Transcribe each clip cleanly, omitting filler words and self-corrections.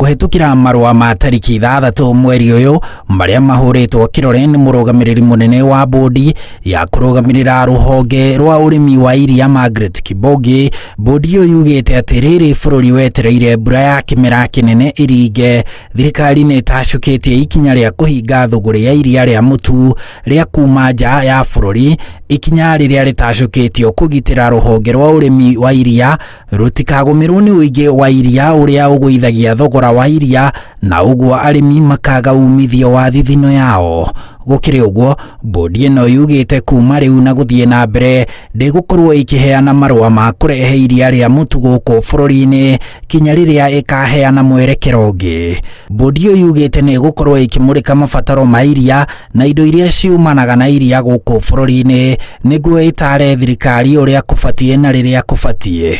kũhetũkĩra marũa ma tariki 6 mweri ũyũ marĩa mahũrĩtwo kĩrore nĩ mũrũgamĩrĩri mũnene wa Mbondi ya kũrũgamĩrĩra rũhonge rwa ũrĩmi wa iria Margaret Kibongi. Mbondi ĩyo yugĩte atĩ rĩrĩ bũrũri wetereire mbura ya kĩmera kĩnene ĩringe, thirikari nĩ ĩtacũkĩtie ikinya rĩa kũhinga thũgũrĩ ya iria rĩa mũtu rĩa kuma nja ya bũrũri, ikinya rĩrĩa rĩtacũkĩtio kũgitĩra rũhonge rwa ũrĩmi wa iria rũtikagũmĩrwo nĩ ũingĩ wa iria ũrĩa ũgũithagia thogora wa iria na ũguo arĩmi makaga umithio wa thithino yao. Gũkĩrĩ ũguo, Mbondi ĩno yugĩte kuma rĩu na gũthiĩ na mbere ndĩgũkorwo ĩkĩheana marũa ma kũrehe iria rĩa mũtu gũkũ bũrũri-inĩ kinya rĩrĩa ĩkaheana mwerekero ũngĩ. Mbondi ĩyo yugĩte nĩ ĩgũkorwo ĩkĩmũrĩka mabataro ma iria na indo iria ciumanaga na iria gũkũ bũrũri-inĩ nĩguo ĩtare thirikari ũrĩa kũbatiĩ na rĩrĩa kũbatiĩ.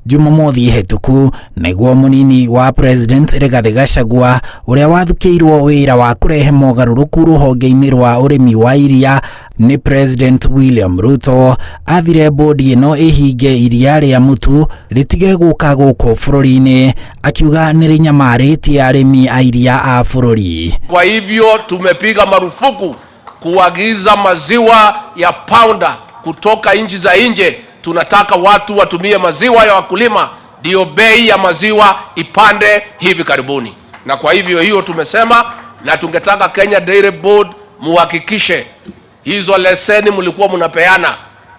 Jumamothi hetũku nĩguo mũnini wa President Rigathi Gachagua ũrĩa wathukĩirwo wĩra wa kũrehe mogarũrũku rũhonge-inĩ rwa ũrĩmi wa iria nĩ President William Ruto athire Mbondi ĩno ĩhinge iria rĩa mũtu rĩtige gũka gũkũ bũrũri-inĩ, akiuga nĩ rĩnyamarĩtie arĩmi a iria a bũrũri. Kwa hivyo tumepiga marufuku kuagiza maziwa ya pounder kutoka nchi za nje. Tunataka watu watumie maziwa ya wakulima, ndio bei ya maziwa ipande hivi karibuni. Na kwa hivyo hiyo tumesema, na tungetaka Kenya Dairy Board muhakikishe hizo leseni mlikuwa mnapeana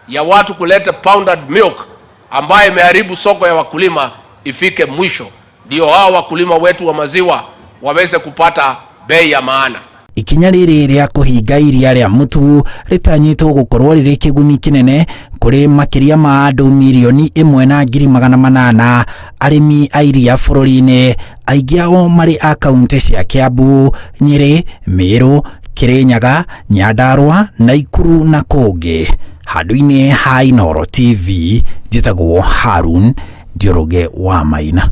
ya watu kuleta pounded milk ambaye imeharibu soko ya wakulima ifike mwisho, ndio hao wakulima wetu wa maziwa waweze kupata bei ya maana. Ikinya rĩrĩ rĩa kũhinga iria rĩa mũtu rĩtanyĩtwo gũkorwo rĩrĩ kĩguni kĩnene kũrĩ makĩria ma andũ milioni 1.8 arĩmi a iria bũrũri-inĩ, aingĩ ao marĩ a kaunti cia Kiambu, Nyeri, Meru, Kirinyaga, Nyandarua, Nakuru na kũngĩ. Handũ-inĩ ha Inooro TV, njĩtagwo Harun Njoroge wa Maina.